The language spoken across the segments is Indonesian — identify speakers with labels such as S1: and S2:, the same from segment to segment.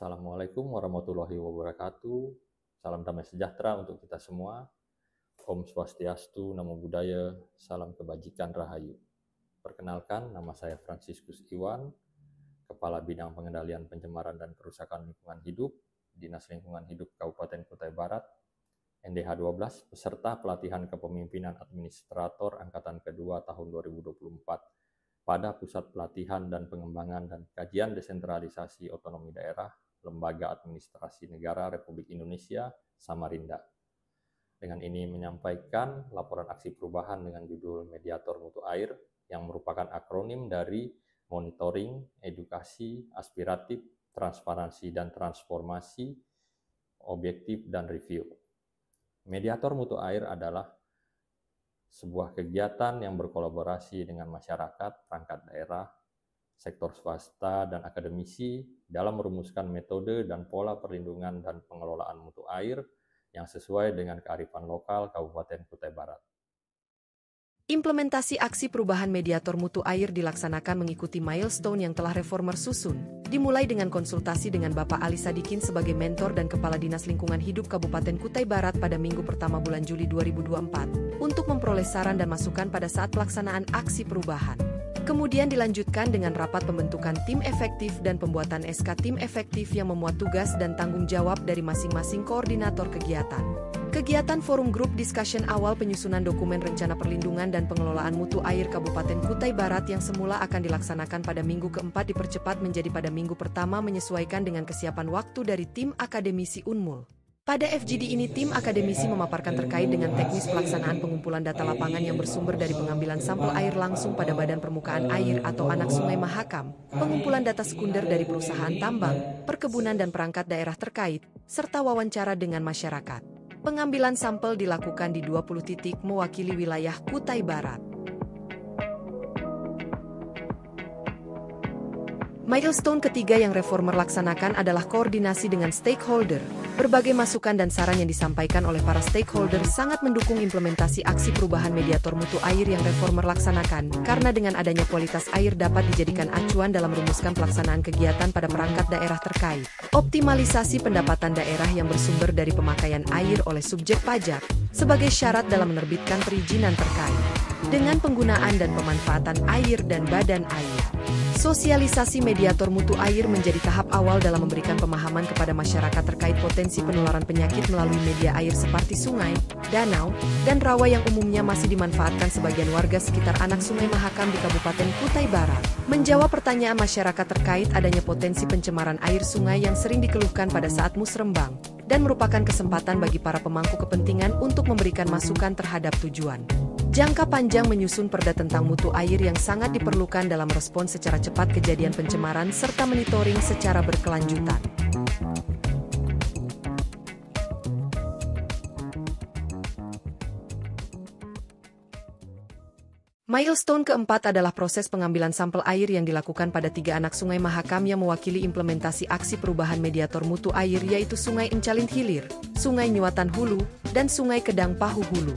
S1: Assalamualaikum warahmatullahi wabarakatuh. Salam damai sejahtera untuk kita semua. Om Swastiastu, Namo Buddhaya, salam kebajikan rahayu. Perkenalkan, nama saya Franciscus Iwan, Kepala Bidang Pengendalian Pencemaran dan Kerusakan Lingkungan Hidup, Dinas Lingkungan Hidup Kabupaten Kutai Barat, NDH 12, peserta pelatihan kepemimpinan administrator Angkatan Kedua tahun 2024 pada Pusat Pelatihan dan Pengembangan dan Kajian Desentralisasi Otonomi Daerah, Lembaga Administrasi Negara Republik Indonesia, Samarinda. Dengan ini menyampaikan laporan aksi perubahan dengan judul Mediator Mutu Air, yang merupakan akronim dari Monitoring, Edukasi, Aspiratif, Transparansi, dan Transformasi, Objektif, dan Review. Mediator Mutu Air adalah sebuah kegiatan yang berkolaborasi dengan masyarakat, perangkat daerah, sektor swasta, dan akademisi dalam merumuskan metode dan pola perlindungan dan pengelolaan mutu air yang sesuai dengan kearifan lokal Kabupaten Kutai Barat.
S2: Implementasi aksi perubahan mediator mutu air dilaksanakan mengikuti milestone yang telah Reformer susun, dimulai dengan konsultasi dengan Bapak Ali Sadikin sebagai mentor dan Kepala Dinas Lingkungan Hidup Kabupaten Kutai Barat pada minggu pertama bulan Juli 2024, untuk memperoleh saran dan masukan pada saat pelaksanaan aksi perubahan. Kemudian dilanjutkan dengan rapat pembentukan tim efektif dan pembuatan SK tim efektif yang memuat tugas dan tanggung jawab dari masing-masing koordinator kegiatan. Kegiatan forum group discussion awal penyusunan dokumen rencana perlindungan dan pengelolaan mutu air Kabupaten Kutai Barat yang semula akan dilaksanakan pada minggu keempat dipercepat menjadi pada minggu pertama menyesuaikan dengan kesiapan waktu dari tim akademisi Unmul. Pada FGD ini tim akademisi memaparkan terkait dengan teknis pelaksanaan pengumpulan data lapangan yang bersumber dari pengambilan sampel air langsung pada Badan Permukaan Air atau Anak Sungai Mahakam, pengumpulan data sekunder dari perusahaan tambang, perkebunan dan perangkat daerah terkait, serta wawancara dengan masyarakat. Pengambilan sampel dilakukan di 20 titik mewakili wilayah Kutai Barat. Milestone ketiga yang Reformer laksanakan adalah koordinasi dengan stakeholder. Berbagai masukan dan saran yang disampaikan oleh para stakeholder sangat mendukung implementasi aksi perubahan mediator mutu air yang Reformer laksanakan, karena dengan adanya kualitas air dapat dijadikan acuan dalam merumuskan pelaksanaan kegiatan pada perangkat daerah terkait. Optimalisasi pendapatan daerah yang bersumber dari pemakaian air oleh subjek pajak, sebagai syarat dalam menerbitkan perizinan terkait. Dengan penggunaan dan pemanfaatan air dan badan air. Sosialisasi mediator mutu air menjadi tahap awal dalam memberikan pemahaman kepada masyarakat terkait potensi penularan penyakit melalui media air seperti sungai, danau, dan rawa yang umumnya masih dimanfaatkan sebagian warga sekitar Anak Sungai Mahakam di Kabupaten Kutai Barat. Menjawab pertanyaan masyarakat terkait adanya potensi pencemaran air sungai yang sering dikeluhkan pada saat musrembang, dan merupakan kesempatan bagi para pemangku kepentingan untuk memberikan masukan terhadap tujuan jangka panjang menyusun perda tentang mutu air yang sangat diperlukan dalam respons secara cepat kejadian pencemaran serta monitoring secara berkelanjutan. Milestone keempat adalah proses pengambilan sampel air yang dilakukan pada 3 anak sungai Mahakam yang mewakili implementasi aksi perubahan mediator mutu air, yaitu Sungai Encalint Hilir, Sungai Nyuatan Hulu, dan Sungai Kedang Pahu Hulu.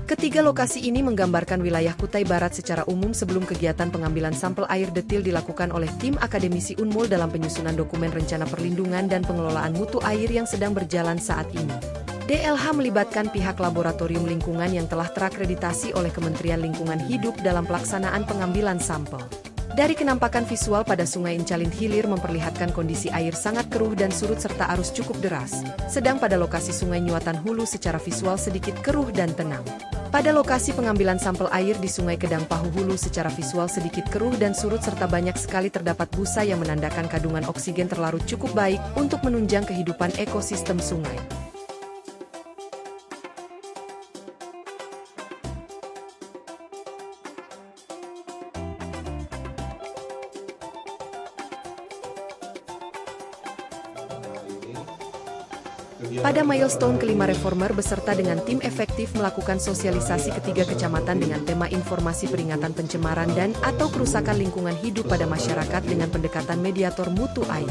S2: Ketiga lokasi ini menggambarkan wilayah Kutai Barat secara umum sebelum kegiatan pengambilan sampel air detil dilakukan oleh tim akademisi Unmul dalam penyusunan dokumen rencana perlindungan dan pengelolaan mutu air yang sedang berjalan saat ini. DLH melibatkan pihak laboratorium lingkungan yang telah terakreditasi oleh Kementerian Lingkungan Hidup dalam pelaksanaan pengambilan sampel. Dari kenampakan visual pada Sungai Encalint Hilir memperlihatkan kondisi air sangat keruh dan surut serta arus cukup deras, sedang pada lokasi Sungai Nyuatan Hulu secara visual sedikit keruh dan tenang. Pada lokasi pengambilan sampel air di Sungai Kedang Pahu Hulu secara visual sedikit keruh dan surut serta banyak sekali terdapat busa yang menandakan kandungan oksigen terlarut cukup baik untuk menunjang kehidupan ekosistem sungai. Pada milestone kelima, Reformer beserta dengan tim efektif melakukan sosialisasi ketiga kecamatan dengan tema informasi peringatan pencemaran dan atau kerusakan lingkungan hidup pada masyarakat dengan pendekatan mediator mutu air.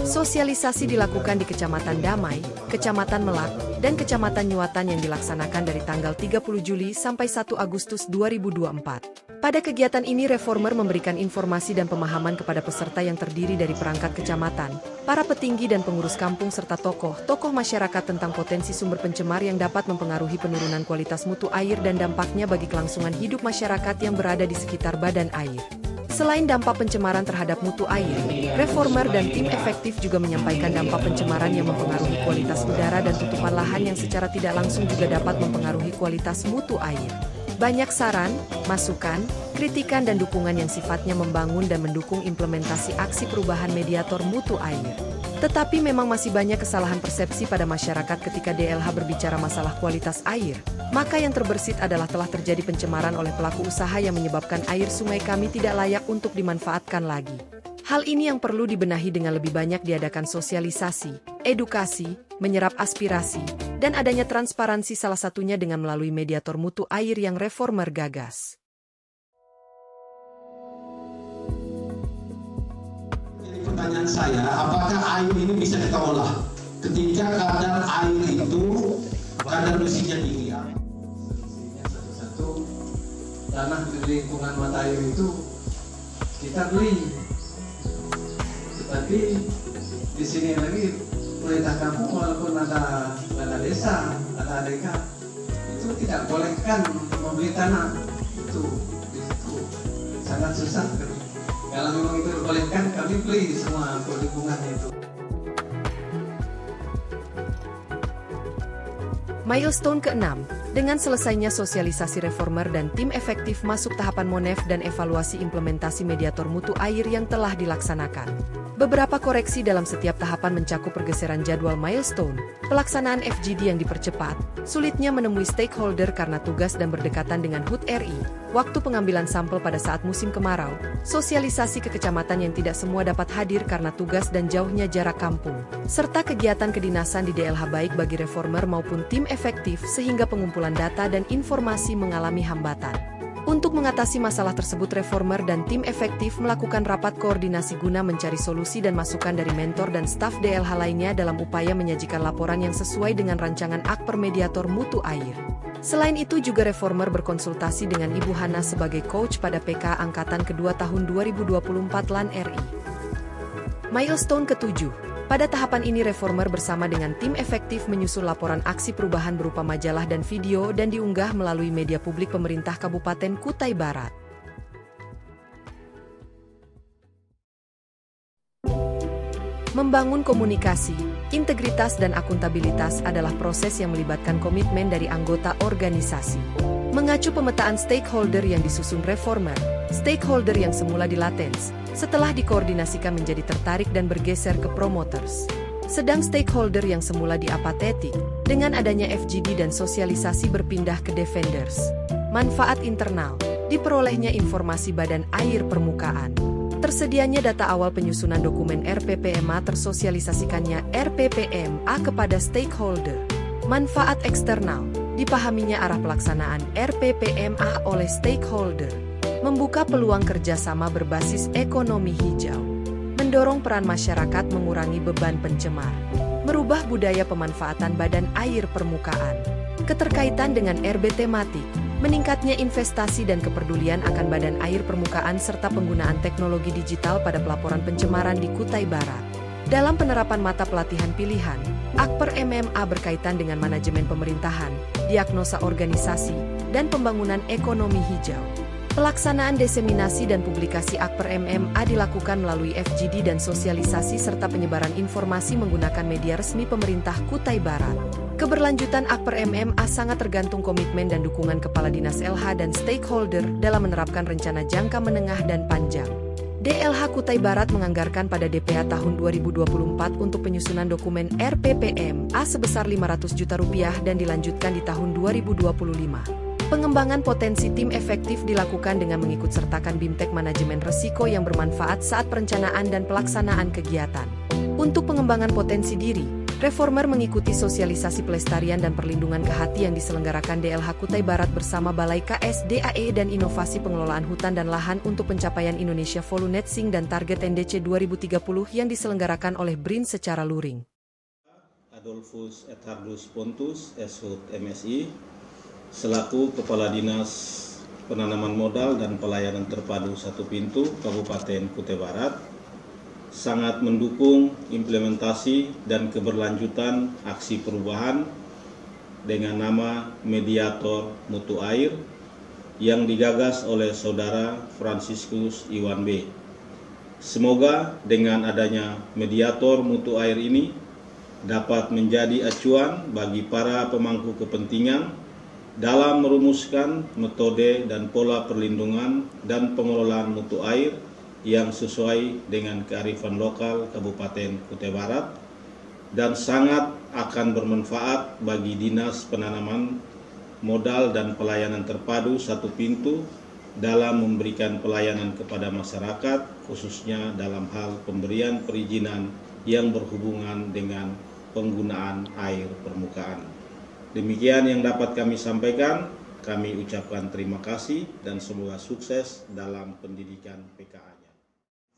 S2: Sosialisasi dilakukan di Kecamatan Damai, Kecamatan Melak, dan Kecamatan Nyuatan yang dilaksanakan dari tanggal 30 Juli sampai 1 Agustus 2024. Pada kegiatan ini, Reformer memberikan informasi dan pemahaman kepada peserta yang terdiri dari perangkat kecamatan, para petinggi dan pengurus kampung serta tokoh masyarakat tentang potensi sumber pencemar yang dapat mempengaruhi penurunan kualitas mutu air dan dampaknya bagi kelangsungan hidup masyarakat yang berada di sekitar badan air. Selain dampak pencemaran terhadap mutu air, Reformer dan tim efektif juga menyampaikan dampak pencemaran yang mempengaruhi kualitas udara dan tutupan lahan yang secara tidak langsung juga dapat mempengaruhi kualitas mutu air. Banyak saran, masukan, kritikan dan dukungan yang sifatnya membangun dan mendukung implementasi aksi perubahan mediator mutu air. Tetapi memang masih banyak kesalahan persepsi pada masyarakat ketika DLH berbicara masalah kualitas air. Maka yang terbersit adalah telah terjadi pencemaran oleh pelaku usaha yang menyebabkan air sungai kami tidak layak untuk dimanfaatkan lagi. Hal ini yang perlu dibenahi dengan lebih banyak diadakan sosialisasi, edukasi, menyerap aspirasi, dan adanya transparansi, salah satunya dengan melalui mediator mutu air yang Reformer gagas.
S3: Jadi pertanyaan saya, apakah air ini bisa kita olah? Ketika kadar air itu, kadar besinya tinggi.
S4: Satu-satu, tanah di lingkungan mata air itu kita beli. Tetapi di sini lagi pemerintah kampung walaupun ada desa, ada ADK, itu tidak bolehkan membeli tanah. Itu sangat susah. Kalau memang itu dibolehkan, kami beli semua lingkungannya itu.
S2: Milestone ke-6, dengan selesainya sosialisasi Reformer dan tim efektif masuk tahapan Monef dan evaluasi implementasi mediator mutu air yang telah dilaksanakan. Beberapa koreksi dalam setiap tahapan mencakup pergeseran jadwal milestone, pelaksanaan FGD yang dipercepat, sulitnya menemui stakeholder karena tugas dan berdekatan dengan HUT RI, waktu pengambilan sampel pada saat musim kemarau, sosialisasi ke kecamatan yang tidak semua dapat hadir karena tugas dan jauhnya jarak kampung, serta kegiatan kedinasan di DLH baik bagi Reformer maupun tim efektif sehingga pengumpulan data dan informasi mengalami hambatan. Untuk mengatasi masalah tersebut, Reformer dan tim efektif melakukan rapat koordinasi guna mencari solusi dan masukan dari mentor dan staf DLH lainnya dalam upaya menyajikan laporan yang sesuai dengan rancangan Akper Mediator Mutu Air. Selain itu juga Reformer berkonsultasi dengan Ibu Hana sebagai coach pada PK Angkatan Kedua tahun 2024 LAN RI. Milestone ke-7. Pada tahapan ini Reformer bersama dengan tim efektif menyusun laporan aksi perubahan berupa majalah dan video dan diunggah melalui media publik pemerintah Kabupaten Kutai Barat. Membangun komunikasi, integritas dan akuntabilitas adalah proses yang melibatkan komitmen dari anggota organisasi. Mengacu pemetaan stakeholder yang disusun Reformer, stakeholder yang semula dilatens, setelah dikoordinasikan menjadi tertarik dan bergeser ke promoters. Sedang stakeholder yang semula diapatetik, dengan adanya FGD dan sosialisasi berpindah ke defenders. Manfaat internal, diperolehnya informasi badan air permukaan. Tersedianya data awal penyusunan dokumen RPPMA tersosialisasikannya RPPMA kepada stakeholder. Manfaat eksternal, dipahaminya arah pelaksanaan RPPMA oleh stakeholder. Membuka peluang kerjasama berbasis ekonomi hijau, mendorong peran masyarakat mengurangi beban pencemar, merubah budaya pemanfaatan badan air permukaan, keterkaitan dengan RB tematik, meningkatnya investasi dan kepedulian akan badan air permukaan serta penggunaan teknologi digital pada pelaporan pencemaran di Kutai Barat. Dalam penerapan mata pelatihan pilihan, Akper MMA berkaitan dengan manajemen pemerintahan, diagnosa organisasi, dan pembangunan ekonomi hijau. Pelaksanaan diseminasi dan publikasi Akper MMA dilakukan melalui FGD dan sosialisasi serta penyebaran informasi menggunakan media resmi pemerintah Kutai Barat. Keberlanjutan Akper MMA sangat tergantung komitmen dan dukungan Kepala Dinas LH dan stakeholder dalam menerapkan rencana jangka menengah dan panjang. DLH Kutai Barat menganggarkan pada DPA tahun 2024 untuk penyusunan dokumen RPPMA sebesar Rp500 juta dan dilanjutkan di tahun 2025. Pengembangan potensi tim efektif dilakukan dengan mengikutsertakan BIMTEK manajemen risiko yang bermanfaat saat perencanaan dan pelaksanaan kegiatan. Untuk pengembangan potensi diri, Reformer mengikuti sosialisasi pelestarian dan perlindungan kehati yang diselenggarakan DLH Kutai Barat bersama Balai KSDAE dan Inovasi Pengelolaan Hutan dan Lahan untuk pencapaian Indonesia Volunetzing dan target NDC 2030 yang diselenggarakan oleh BRIN secara luring.
S5: Adolphus Edhardus Pontus, SHUT MSI, selaku Kepala Dinas Penanaman Modal dan Pelayanan Terpadu Satu Pintu Kabupaten Kutai Barat, sangat mendukung implementasi dan keberlanjutan aksi perubahan dengan nama Mediator Mutu Air yang digagas oleh Saudara Franciscus Iwan B. Semoga dengan adanya Mediator Mutu Air ini dapat menjadi acuan bagi para pemangku kepentingan dalam merumuskan metode dan pola perlindungan dan pengelolaan mutu air yang sesuai dengan kearifan lokal Kabupaten Kutai Barat dan sangat akan bermanfaat bagi Dinas Penanaman Modal dan Pelayanan Terpadu Satu Pintu dalam memberikan pelayanan kepada masyarakat, khususnya dalam hal pemberian perizinan yang berhubungan dengan penggunaan air permukaan. Demikian yang dapat kami sampaikan. Kami ucapkan terima kasih dan semoga sukses dalam pendidikan PKA-nya.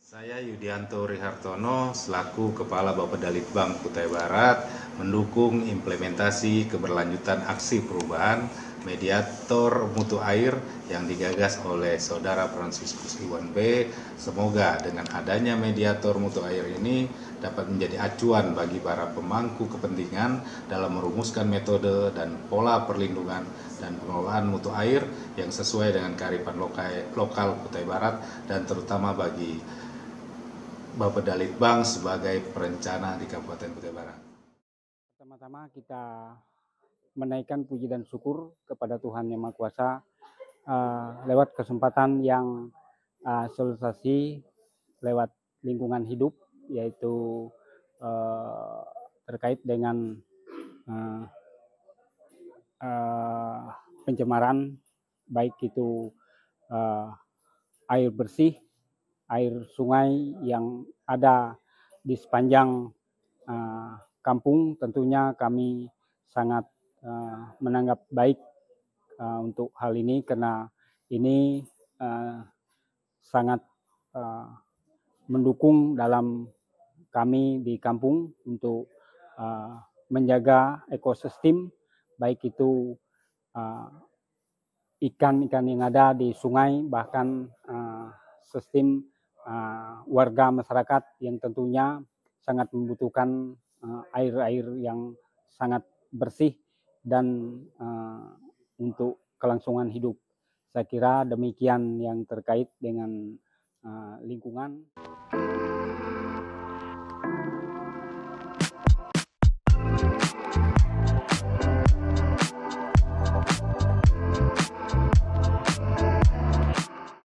S6: Saya Yudianto Rihartono selaku Kepala Bapedalitbang Kutai Barat mendukung implementasi keberlanjutan aksi perubahan Mediator Mutu Air yang digagas oleh Saudara Franciscus Iwan B. Semoga dengan adanya Mediator Mutu Air ini dapat menjadi acuan bagi para pemangku kepentingan dalam merumuskan metode dan pola perlindungan dan pengelolaan mutu air yang sesuai dengan kearifan lokal Kutai Barat dan terutama bagi Bapedalitbang sebagai perencana di Kabupaten Kutai Barat.
S7: Pertama-tama kita menaikkan puji dan syukur kepada Tuhan Yang Maha Kuasa lewat kesempatan yang sosialisasi lewat lingkungan hidup, yaitu terkait dengan pencemaran, baik itu air bersih, air sungai yang ada di sepanjang kampung. Tentunya kami sangat menanggap baik untuk hal ini karena ini sangat mendukung dalam kami di kampung untuk menjaga ekosistem, baik itu ikan-ikan yang ada di sungai, bahkan sistem warga masyarakat yang tentunya sangat membutuhkan air-air yang sangat bersih dan untuk kelangsungan hidup. Saya kira demikian yang terkait dengan lingkungan.